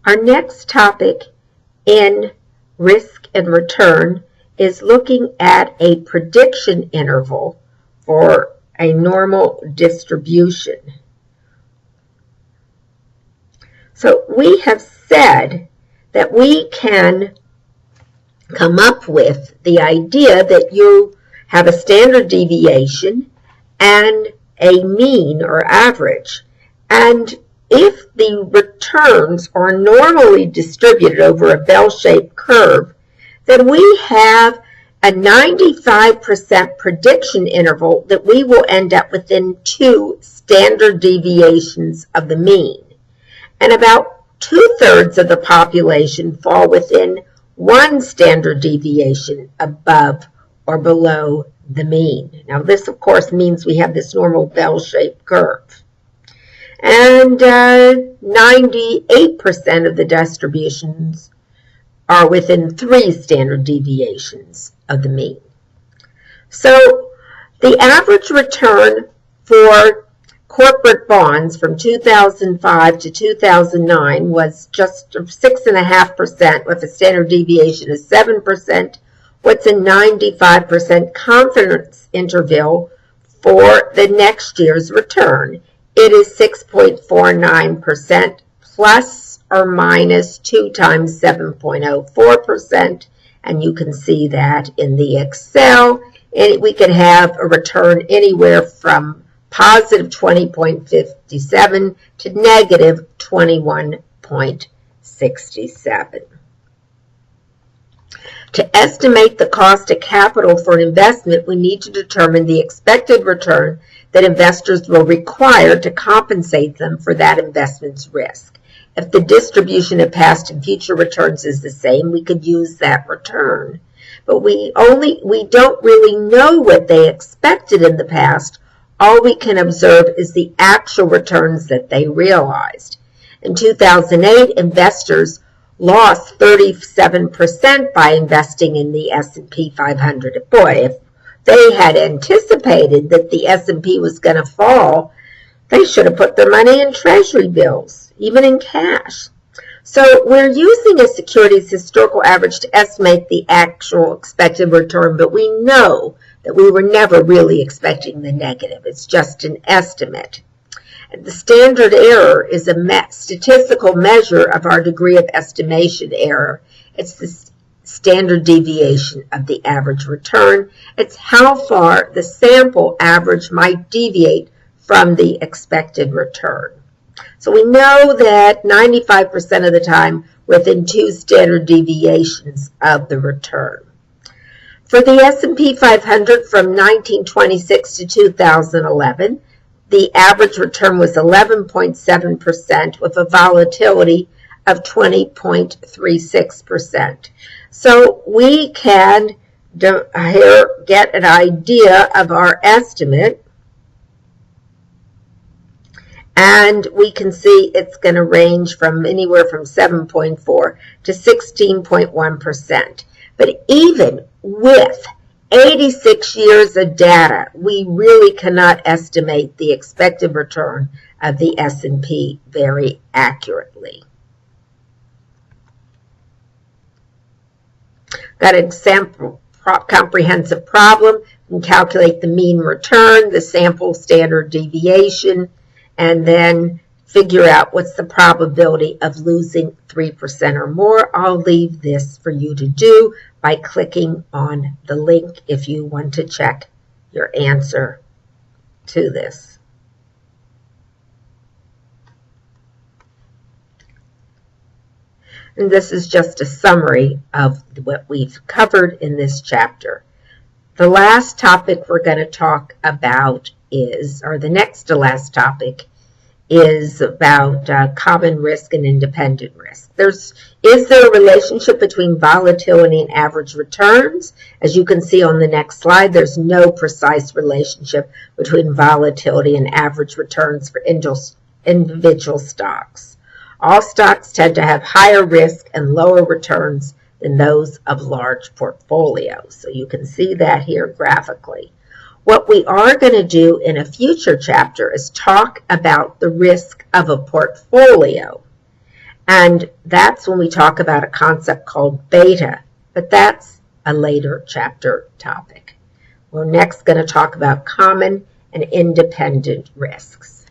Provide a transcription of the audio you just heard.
Our next topic in risk and return is looking at a prediction interval for a normal distribution. So we have said that we can come up with the idea that you have a standard deviation and a mean or average. And if the returns are normally distributed over a bell-shaped curve, then we have a 95% prediction interval that we will end up within 2 standard deviations of the mean. And about 2/3 of the population fall within 1 standard deviation above or below the mean. Now this of course means we have this normal bell-shaped curve. And 98% of the distributions are within 3 standard deviations of the mean. So the average return for corporate bonds from 2005 to 2009 was just 6.5% with a standard deviation of 7%. What's a 95% confidence interval for the next year's return? It is 6.49% plus or minus 2 times 7.04%, and you can see that in the Excel. And we can have a return anywhere from positive 20.57 to negative 21.67. To estimate the cost of capital for an investment, we need to determine the expected return that investors will require to compensate them for that investment's risk. If the distribution of past and future returns is the same, we could use that return. But we don't really know what they expected in the past. All we can observe is the actual returns that they realized. In 2008, investors lost 37% by investing in the S&P 500. Boy, if they had anticipated that the S&P was going to fall, they should have put their money in treasury bills, even in cash. So we're using a security's historical average to estimate the actual expected return, but we know that we were never really expecting the negative. It's just an estimate. And the standard error is a statistical measure of our degree of estimation error. It's the standard deviation of the average return. It's how far the sample average might deviate from the expected return. So we know that 95% of the time within 2 standard deviations of the return. For the S&P 500 from 1926 to 2011, the average return was 11.7% with a volatility of 20.36%. So we can here get an idea of our estimate. And we can see it's going to range from anywhere from 7.4 to 16.1%. But even with 86 years of data, we really cannot estimate the expected return of the S&P very accurately. Got an example comprehensive problem. We can calculate the mean return, the sample standard deviation, and then figure out what's the probability of losing 3% or more. I'll leave this for you to do by clicking on the link if you want to check your answer to this. And this is just a summary of what we've covered in this chapter. The last topic we're going to talk about is, or the next to last topic, is about common risk and independent risk. Is there a relationship between volatility and average returns? As you can see on the next slide, there's no precise relationship between volatility and average returns for individual stocks. All stocks tend to have higher risk and lower returns than those of large portfolios. So you can see that here graphically. What we are going to do in a future chapter is talk about the risk of a portfolio. And that's when we talk about a concept called beta, but that's a later chapter topic. We're next going to talk about common and independent risks.